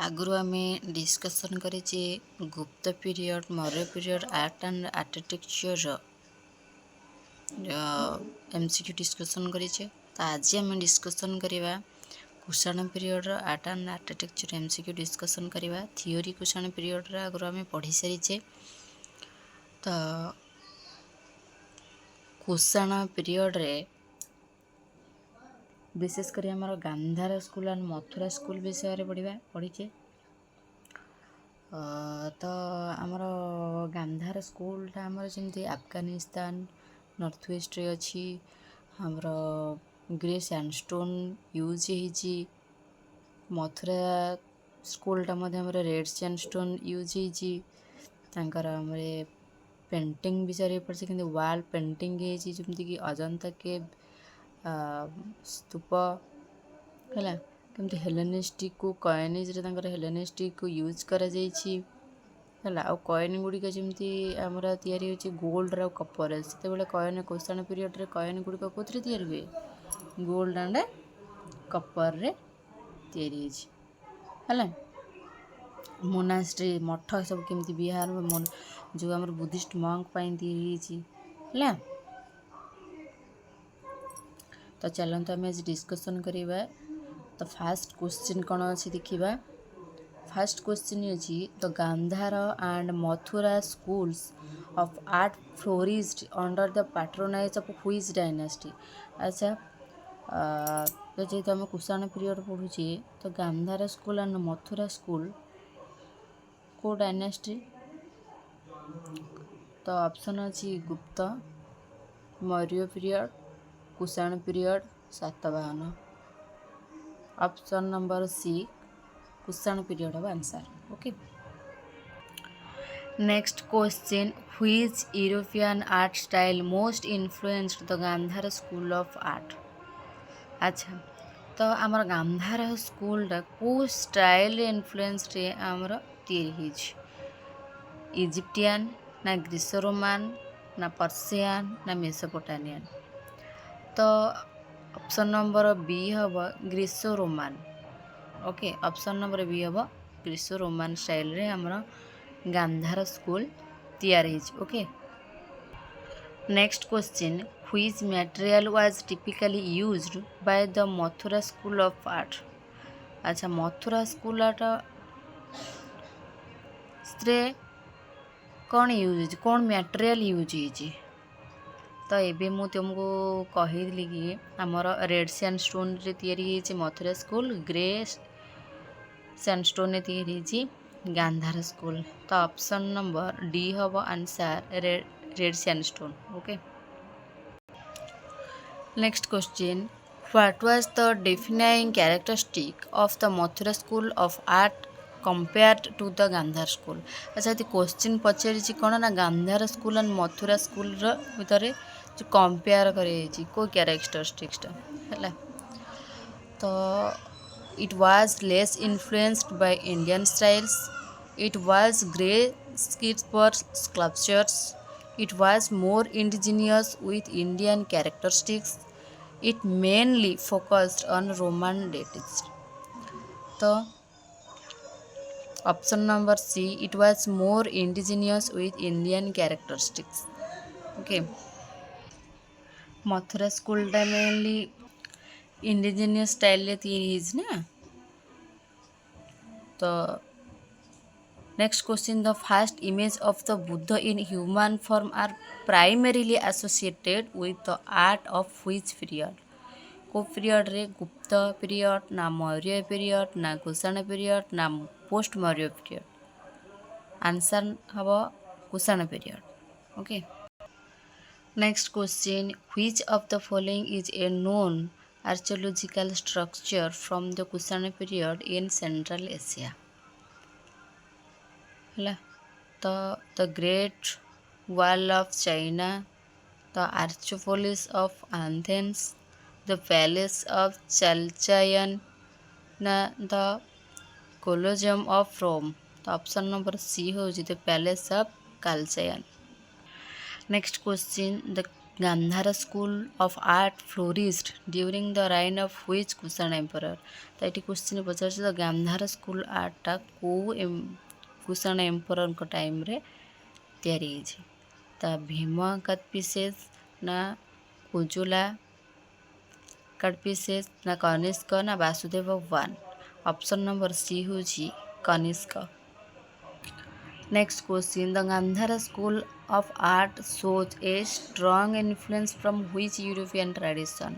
आगु आम डिस्कसन करेचे Gupta period Maurya period art and architecture MCQ discussion करेचे। तो आज आम डिस्कसन करवा Kushan period art and architecture MCQ discussion करवा। थियोरी कुषाण पीरियड आगु आम पढ़ी सारीचे। तो कुषाण पीरियड रे विशेषकर आम Gandhara school and Mathura school विषय पढ़ीचे। तो आमर गांधार स्कूलटा आमर जमी अफगानिस्तान नॉर्थ वेस्ट रे अच्छी आमर ग्रे सैंडस्टोन यूज होइची। मथुरा स्कूलटा आमर रेड सैंडस्टोन यूज होइची। तांकर आमरे पेंटिंग विषय पढ़े कि वाल पेंटिंग जमती कि अजंता के स्तूप है कमी हेलेनिस्टिक को कॉइनेज रे हेलेनिस्टिक को यूज करा जाइछि है आ कॉइन गुड़िक जमी आमर तैयारी होछि गोल्ड रे कपर से बेले कॉइन कुषाण पीरियड रे कॉइन गुड़िक कोथरे तैयारी हुए गोल्ड एंड कपर रे तैयारी होछि है। मोनास्ट्री मठ सब केमती बिहार जो आमर बुद्धिस्ट मंक पाइन तैयारी होछि है। तो चलते आम आज डिस्कसन करवा। तो फास्ट क्वेश्चन कौन अच्छी देखा। फास्ट क्वेश्चन अच्छी the Gandhara and Mathura schools of art flourished under the patronize of which dynasty. अच्छा तो जेहेतु आम कुषाण पीरियड पढ़ुचे तो Gandhara school and Mathura school को डायनेस्टी। तो ऑप्शन अच्छी Gupta Maurya period Kushan period Satavahana. Option number C Kushan period of answer. Okay next question which European art style most influenced the Gandhara school of art. अच्छा तो आमर गांधार स्कूलटा को स्टाइल इन्फ्लुएंस रे आमर तैयारी इजिप्टियन ना ग्रीसो रोमान ना पर्सियन ना मेसोपोटामियन। तो ऑप्शन नंबर बी हम Greco Roman. Okay option number B हम ग्रीसो रोमान स्टाइल रे हमर गांधार स्कूल तैयारी। Okay next question which material was typically used by the Mathura school of art. अच्छा मथुरा स्कूल आर्ट से कौन यूज कौन मटेरियल यूज होइछि। तो ये मुझे तुमको कही कि आमर रेड सैंडस्टोन रे तैयारी होइछि मथुरा स्कूल ग्रे सैंडस्टोन रे तैयारी होइछि गांधार स्कूल। तो ऑप्शन नंबर डी हम answer red sandstone. Okay next question what was the defining characteristic of the Mathura school of art compared to the Gandhara school. अच्छा ये क्वेश्चन पचारि कौन ना Gandhara school and Mathura school भितर जो कंपेयर को कैरेक्टरिस्टिक्स है। तो it was less influenced by Indian styles. It was grey skits for sculptures. It was more indigenous with Indian characteristics. It mainly focused on Roman deities. So option number C it was more indigenous with Indian characteristics. Okay Mathura school टा mainly indigenous style रे तैयारी ना। तो next question the first image of the Buddha in human form are primarily associated with the art of which period. को period रे Gupta period ना Maurya period ना Kushan period ना पोस्ट मौर्य पीरियड। आंसर हम Kushan period. Okay next question which of the following is a known archaeological structure from the Kushan period in central Asia. है तो the great wall of China the Acropolis of Athens the palace of Khalchayan ना the Colosseum of Rome. तो option number C हो the palace of Khalchayan. Next question the Gandhara school of art flourished during the reign of which Kushan emperor. ତ ଏଠି question ପଚାରୁଛି ତ Gandhara school ଆର୍ଟଟା କେଉଁ କୁଷାଣ ଏମ୍ପରରଙ୍କ ଟାଇମ୍ରେ ତିଆରି ହେଇଛି। ତ ଭୀମ କାଦପିସେସ୍ ନା କୁଜୁଲା କାଦପିସେସ୍ ନା କନିଷ୍କ ନା Vasudeva one. Option number C ହେଉଛି Kanishka. Next question. The Gandhara school of art shows a strong influence from which European tradition?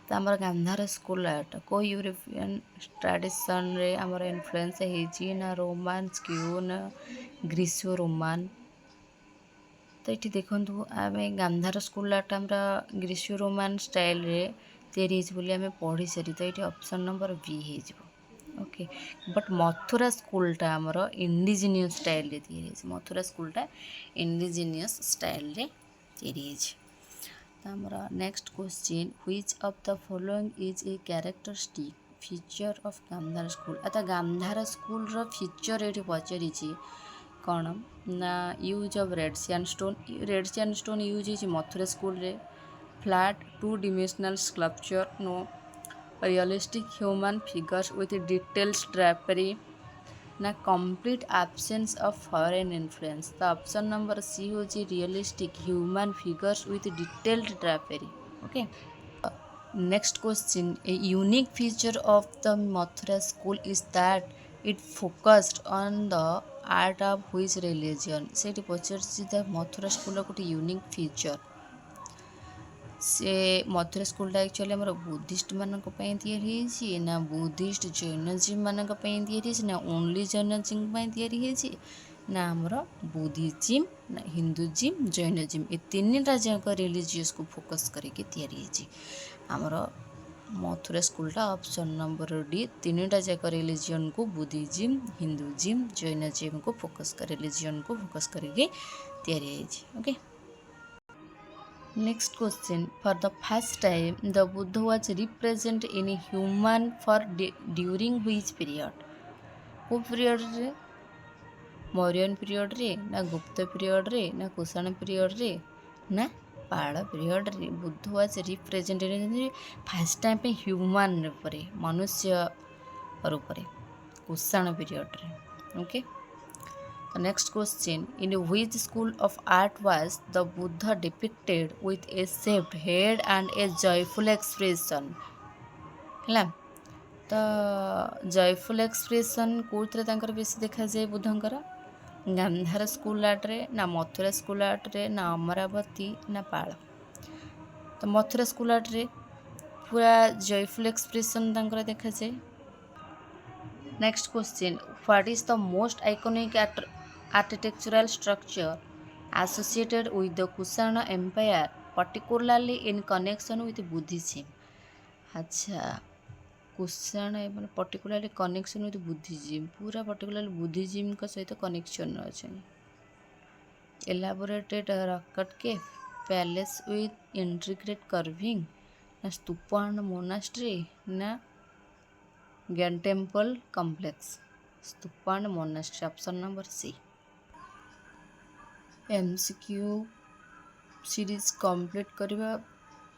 तो आमर गांधार स्कूल आर्ट को यूरोपियन ट्रेडिशन रे आमर इन्फ्लुएंस है ना रोमान स्क्यू ना ग्रीसो रोमान। तो ये देखो आम गांधार स्कूल आर्ट आम ग्रीसो रोमान स्टाइल रे तैयारी बोली आम पढ़ी सारी। तो ये ऑप्शन नंबर बी हो। ओके बट मथुरा स्कूलटा आमर इंडिजिनियस स्टाइल रे तैयारी। मथुरा स्कूलटा इंडिजिनियस स्टाइल रे तैयारी। तो आमर next question which of the following is a characteristic feature of Gandhara school. आता गांधार स्कूल रो फीचर ये पचारि कौन ना use of red sandstone. Red sandstone use है मथुरा स्कूल रे। फ्लैट 2 dimensional स्कल्पचर नो realistic human figures with details drapery ना complete absence of foreign influence. तो ऑप्शन नंबर सी हो realistic human figures with detailed drapery. Okay next question a unique feature of the Mathura school is that it focused on the art of which religion. से पचार Mathura school गोटे unique feature से Mathura स्कूलटा actually आमर Buddhist मानक तैयारी ना Buddhist जैनजिम मानक तैयारी ना ओनली जैनजिम तैयारी ना आमर बुद्धिजिम ना हिंदुजिम जैनजिम ये तीनटा जाक रिलीजियस को फोकस करके तैयारी आमर मथुरा स्कूलटा ऑप्शन नंबर डी तीनटा जाक रिलीजियन को बुद्धिजिम हिंदुजिम जैनजिम को फोकस रिलीजियन को फोकस करके तैयारी। Okay Next question. For the first time, the Buddha was represented in a human for during which period? को पीरियड रे मौर्यन पीरियड रे ना गुप्त पीरियड रे ना कुषाण पीरियड रे ना पाल पीरियड रे Buddha was represented first time पे ह्यूमन रे मनुष्य रूप रे कुषाण पीरियड रे। Okay next question in which school of art was the Buddha depicted with A shaped head and A joyful expression है। तो जॉयफुल एक्सप्रेशन कौन बेसी देखा जाए बुद्धंकर गांधार स्कूल आर्ट रे ना मथुरा स्कूल आर्ट रे ना अमरावती ना पाल। तो मथुरा स्कूल आर्ट रे पूरा जॉयफुल एक्सप्रेशन देखा जाए। Next question what is the most iconic architectural structure associated with the Kushana Empire, particularly in connection with Buddhism? अच्छा Kushan particularly connection with Buddhism पूरा पर्टिकुलरली बुद्धिज्म का सहित कनेक्शन अच्छे। एलाबोरेटेड रॉकेट के पैलेस विथ इंट्रिकेट कर्विंग ना stupa and monastery ना Jain temple complex. Stupa and monastery option number C. MCQ series complete करवा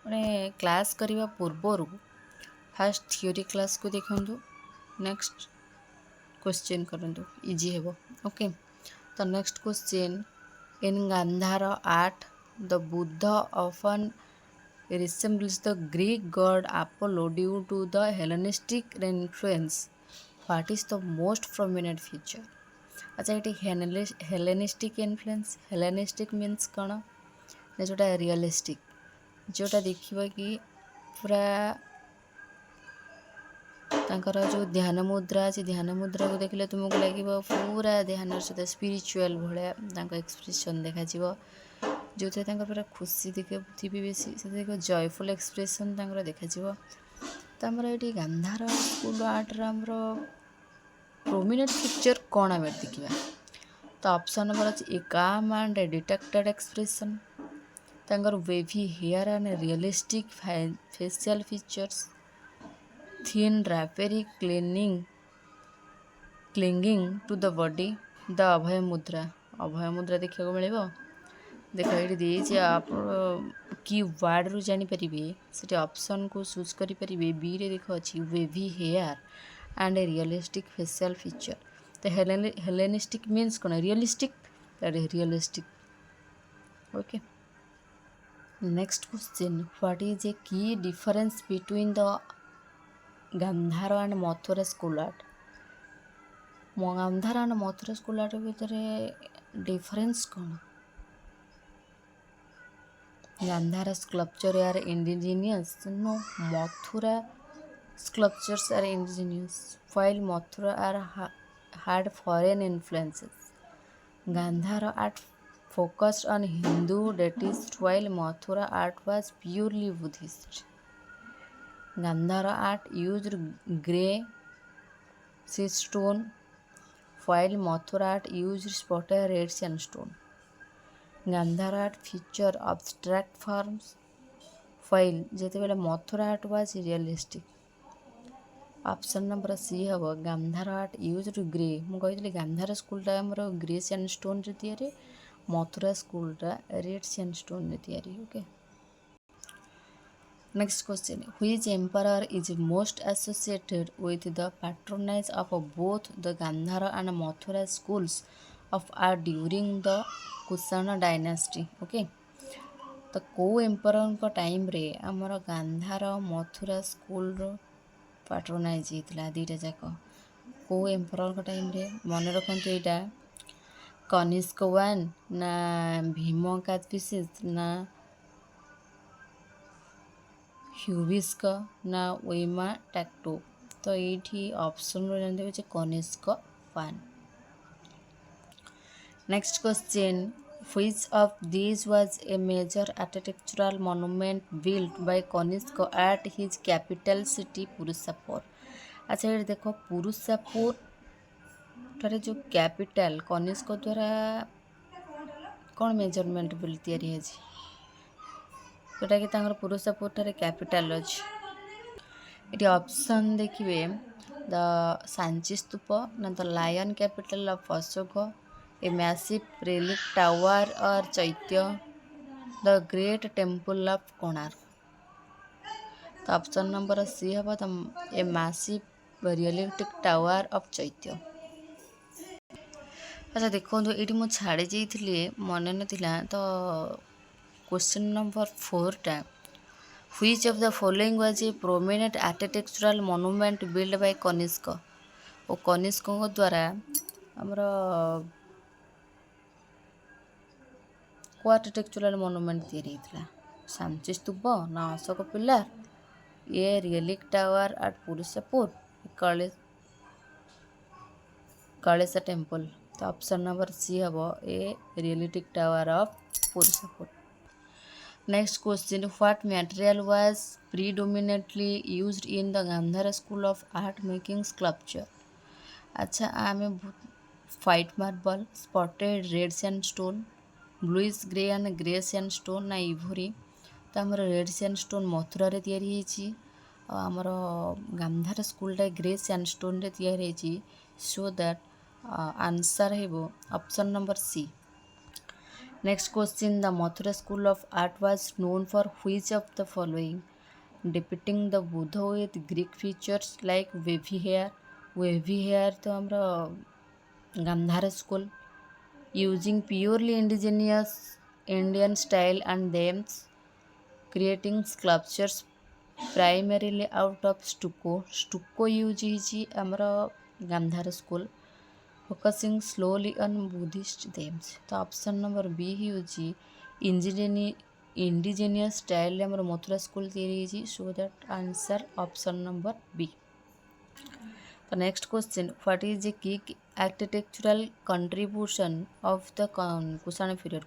माने क्लास करवा पूर्वर फास्ट थियोरी क्लास को देखंतु नेक्स्ट क्वेश्चन करंतु इजी हेबो। ओके तो next question in Gandhara art the Buddha often resembles the Greek god Apollo due to the Hellenistic influence. What is the most prominent feature? अच्छा ये हेलेनिस्टिक इन्फ्लुएंस हेलेनिस्टिक मीन्स कौन ना जोटा रियलिस्टिक जोटा देखिबा कि पूरा तांकर जो ध्यान मुद्रा अच्छे ध्यान मुद्रा को देखले तुमको लगे पूरा ध्यान सहित स्पिरिचुअल भाया एक्सप्रेशन देखा जो थे पूरा खुशी देखी बेसी से जॉयफुल एक्सप्रेशन देखा। तो आमर ये गांधार स्कूल आर्ट आमर प्रोमिनेंट पिक्चर कौन आम देखा। तो ऑप्शन नंबर अच्छे A calm and detached expression तांकर wavy hair and realistic facial features thin drapery clinging to the body the abhaya mudra देखा मिले ଦେଖ ଏଇଠି ଦେଇଛି ଆପଣ କି ୱାର୍ଡ଼ରୁ ଜାଣିପାରିବେ ସେଠି ଅପସନ୍କୁ ଚୁଜ୍ କରିପାରିବେ। ବିରେ ଦେଖ ଅଛି wavy hair and realistic facial feature. ତ ହେଲେନିଷ୍ଟିକ୍ ମିନ୍ସ କ'ଣ ରିଅଲିଷ୍ଟିକ୍, ତାର realistic. Okay, next question what is a key difference between the Gandhara and Mathura school art. Gandhara and Mathura school art ଭିତରେ ଡିଫରେନ୍ସ କ'ଣ? Gandhara sculpture are indigenous. No, Mathura sculptures are indigenous, while Mathura had foreign influences. Gandhara art focused on Hindu deities, while Mathura art was purely Buddhist. Gandhara art used grey sandstone, while Mathura art used spotted red sandstone. Gandhara art feature abstract forms, while ଯେତେବେଳେ Mathura art was realistic. Option number C ହେବ Gandhara art used grey. ମୁଁ କହିଥିଲି ଗାନ୍ଧାର ସ୍କୁଲଟା ଆମର grey ସ୍ୟାଣ୍ଡ ଷ୍ଟୋନ୍ରେ ତିଆରି, ମଥୁରା ସ୍କୁଲଟା red ସ୍ୟାଣ୍ଡ ଷ୍ଟୋନ୍ରେ ତିଆରି। Okay, next question which emperor is most associated with the patronize of both the Gandhara and Mathura schools of art during the Kushan dynasty. Okay, ତ କେଉଁ ଏମ୍ପରରଙ୍କ ଟାଇମ୍ରେ ଆମର ଗାନ୍ଧାର ମଥୁରା ସ୍କୁଲର ପାଟ୍ରୋନାଇଜ୍ ହେଇଥିଲା ଦୁଇଟା ଯାକ? କେଉଁ ଏମ୍ପରରଙ୍କ ଟାଇମ୍ରେ? ମନେ ରଖନ୍ତୁ ଏଇଟା କନିଷ୍କ ୱାନ୍ ନା ଭୀମ କାଦଫିସିସ୍ ନା ହ୍ୟୁବିସ୍କ ନା ୱେମା ଟାକ୍ଟୋ। ତ ଏଇଠି ଅପସନ୍ରୁ ଜାଣିଦେବେ ଯେ Kanishka one. Next question which of these was a major architectural monument built by Kanishka at his capital city ପୁରୁଷାପୁର। ଆଚ୍ଛା ଏଠି ଦେଖ ପୁରୁଷାପୁର ଠାରେ ଯେଉଁ କ୍ୟାପିଟାଲ କନିଷ୍କ ଦ୍ୱାରା କ'ଣ ମେଜରମେଣ୍ଟ ବୋଲି ତିଆରି ହେଇଛି, ଯେଉଁଟାକି ତାଙ୍କର ପୁରୁଷାପୁର ଠାରେ କ୍ୟାପିଟାଲ ଅଛି। ଏଠି ଅପସନ୍ ଦେଖିବେ ଦ ସାଞ୍ଚି ସ୍ତୂପ ନା the lion capital of Ashoka, a massive relic tower or chaitya, the great temple of Konark. ତ ଅପସନ୍ ନମ୍ବର ସି ହେବ ଏ ମ୍ୟାସିଭ୍ ରିଏଲିକ୍ଟିକ୍ ଟାୱାର ଅଫ୍ ଚୈତ୍ୟ। ଆଚ୍ଛା ଦେଖନ୍ତୁ ଏଇଠି ମୁଁ ଛାଡ଼ି ଯାଇଥିଲି ମନେ ନଥିଲା, ତ କ୍ୱେଶ୍ଚିନ୍ ନମ୍ବର 4ଟା which of the following was a prominent architectural monument built by Kanishka. ଓ କନିଷ୍କଙ୍କ ଦ୍ୱାରା ଆମର କେଉଁ ଆର୍କିଟେକ୍ଚରାଲ ମନୁମେଣ୍ଟ ତିଆରି ହେଇଥିଲା? ସାଞ୍ଚି ସ୍ତୂପ ନା Ashoka pillar, a relic tower at Purushapura, କଳେଶ ଟେମ୍ପଲ। ତ ଅପସନ୍ ନମ୍ବର ସି ହେବ a relic tower of Purushapura. Next question what material was predominantly used in the Gandhara school of art making sculpture. ଆଚ୍ଛା ଆମେ white marble, spotted red sandstone, bluish grey and grey sandstone ନା ivory. ତ ଆମର red sand stone ମଥୁରାରେ ତିଆରି ହେଇଛି, ଆଉ ଆମର ଗାନ୍ଧାର ସ୍କୁଲଟା ଗ୍ରେ ସ୍ୟାଣ୍ଡ ଷ୍ଟୋନ୍ରେ ତିଆରି ହେଇଛି। ସୋ ଦ୍ୟାଟ୍ ଆନ୍ସର୍ ହେବ option number C. Next question the Mathura school of art was known for which of the following depicting the Buddha with Greek features like wavy hair. Wavy hair ତ ଆମର Gandhara school using purely indigenous Indian style and themes, creating sculptures primarily out of stucco। stucco use ହେଇଛି ଆମର Gandhara school, focusing slowly on Buddhist themes। ତ option number ବି ହେଉଛି ଇଣ୍ଡିଜେନିୟସ୍ ଷ୍ଟାଇଲରେ ଆମର Mathura school ତିଆରି ହେଇଛି। So that answer option number B. The next question what is the key architectural contribution of the Kushana period?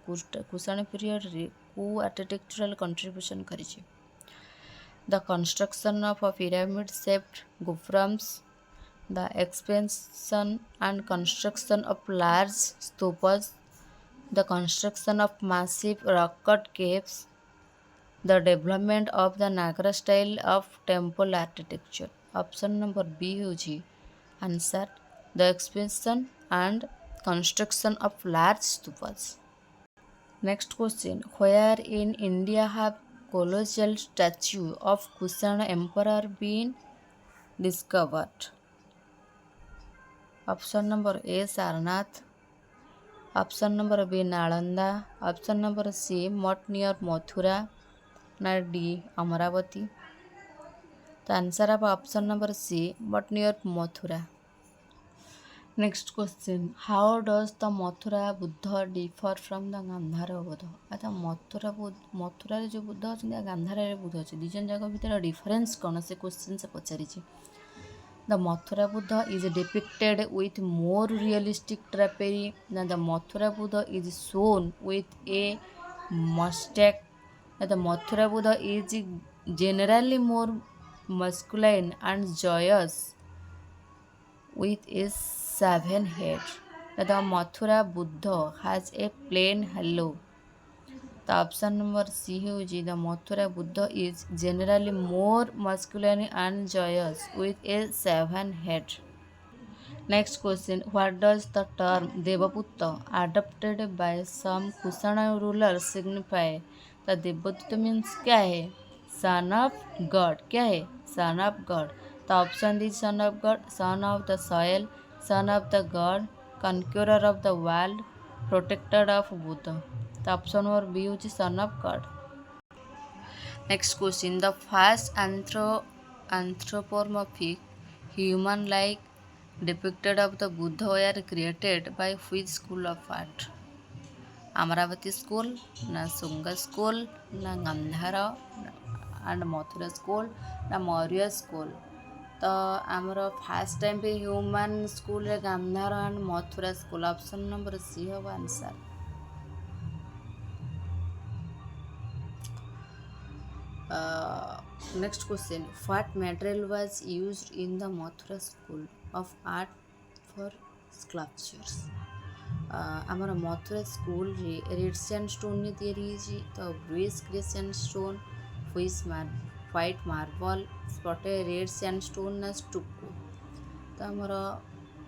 Kushana period रे को architectural contribution करिछि? The construction of a pyramid shaped gopurams, the expansion and construction of large stupas, the construction of massive rock cut caves, the development of the Nagara style of temple architecture। Option number B ହେଉଛି answer the expansion and construction of large stupas। Next question. Where in India have colossal statue of Kushana emperor been discovered? Option number A Sarnath. Option number B Nalanda. Option number C Mott near Mathura. Na D Amaravati. The answer of option number C Mott near Mathura. Next question. How does the Mathura Buddha differ from the Gandhara Buddha? अच्छा मथुरा जो बुद्ध अच्छे गांधार बुद्ध अच्छे दुजन जाक भितर difference कौन से question से पचारि The Mathura Buddha is depicted with more realistic drapery than the Mathura Buddha is shown with a mustache. The Mathura Buddha is generally more masculine and joyous with a shaven head. The Mathura Buddha has a plain halo. The option number C is the Mathura Buddha is generally more masculine and joyous with a shaven head. Next question. What does the term Devaputta adopted by some Kushana rulers signify? The Devaputta means क्या है? Son of God. क्या है? Son of God. The option is son of God, son of the soil, son of the God, conqueror of the world, protector of Buddha. The option number B is son of God. Next question. The first anthropomorphic human-like depicted of the Buddha were created by which school of art? Amaravati school, na Sunga school, na Gandhara and Mathura school, na Maurya school. तो आमर first time पे human school रे Gandhara and Mathura school option number C हम answer. Next question. What material was used in the Mathura school of art for sculptures? आमर Mathura school रे red sandstone ने तैयारी होइछि तो bluish grey sandstone white marble spotted red sandstone ना stucco. तो आमर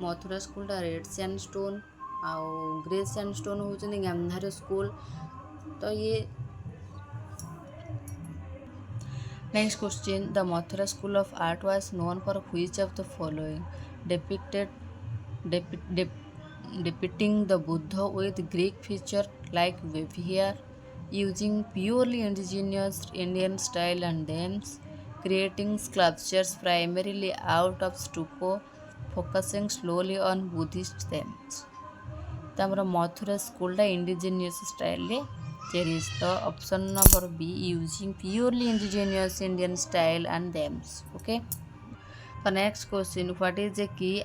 Mathura स्कूलटा red sandstone आउ ग्रे सैंडस्टोन होउछन गांधार स्कूल. तो ये Next question. The Mathura School of Art was known for which of the following? Depicting the Buddha with Greek feature like wavy hair, using purely indigenous Indian style and themes, creating sculptures primarily out of stucco, focusing slowly on Buddhist themes. तो आमर Mathura स्कूलटा indigenous style रे cherries. तो option number be using purely indigenous Indian style and themes. Okay. The next question. What is the key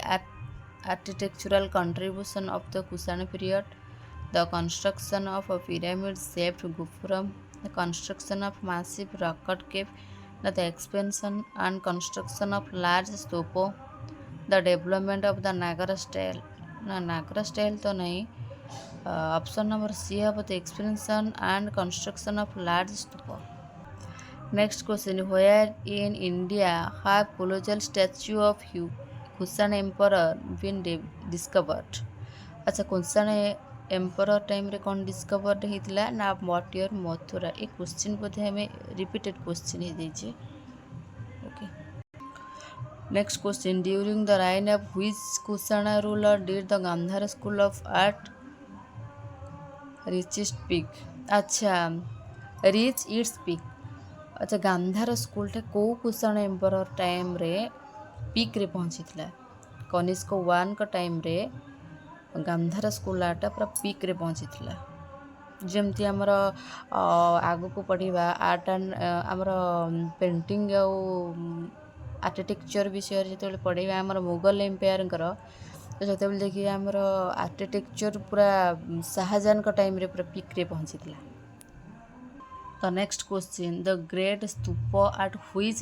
architectural contribution of the Kushana period? The construction of a pyramid-shaped gopuram, the construction of massive rock-cut cave, the expansion and construction of large stupa, the development of the Nagara style. ना नागरा style तो नहीं. Option number C है the expansion and construction of large stupa. Next question. Where in India have colossal statue of Kushan emperor been discovered? अच्छा Kushan emperor time रे कौन discovered होता ना मटियर मथुरा. ये क्वेश्चन बोधे हमें रिपीटेड क्वेश्चन ही दीजिए. Okay. Next question. During the reign of which Kushana ruler did the Gandhara school of art reach its peak? अच्छा reach its peak. अच्छा गांधार स्कूलटा कौ कुषाण एम्परर टाइम रे पीक रे पहुँची थिला? कनिष्क 1 का टाइम रे गांधार स्कूलटा पूरा पीक रे पहुँची थिला. जमती आमर आगु को पढ़िबा आर्ट एंड आमर पेंटिंग आ आर्किटेक्चर विषय जो पढ़ेगा आमर मुगल एम्पायर तो जो देखिए आमर आर्किटेक्चर पूरा शाहजहान का टाइम रे पूरा पीक रे पहुँची थिला. तो next question. The great stupa at which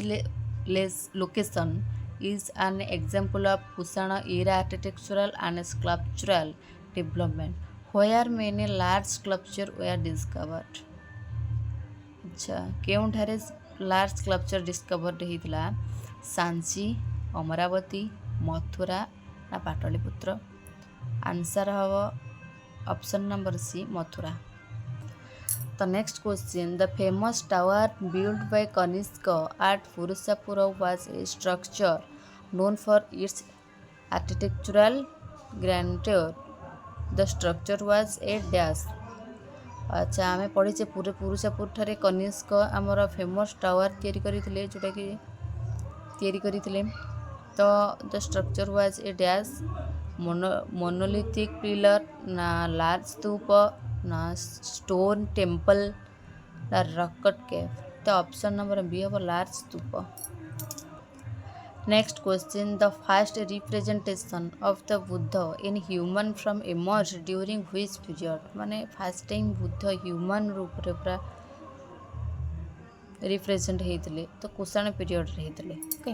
location is an example of Kushana era architectural and sculptural development where many large sculptures were discovered. अच्छा केउंठारे लार्ज स्कल्पचर डिस्कवर्ड होता? सांची, अमरावती, मथुरा ना पाटलिपुत्र. आंसर हम option number C Mathura. The next question, the famous tower built by Kanishka at Purusapura was a structure known for its architectural grandeur. The structure was a dash. ଆଚ୍ଛା ଆମେ ପଢ଼ିଛେ ପୁରୁଷାପୁର ଠାରେ କନିଷ୍କ ଆମର famous tower ତିଆରି କରିଥିଲେ ତ the structure was a dash monolithic pillar ନା large stupa ନା stone temple ନା ରକଟ୍ କେଭ୍ ତ ଅପସନ୍ ନମ୍ବର ବି ହେବ large stupa. Next question, the first representation of the Buddha in human form emerged during which period? माने first time Buddha human रूप रे पूरा represent हेइतले तो कुषाण period रे हेइतले। ओके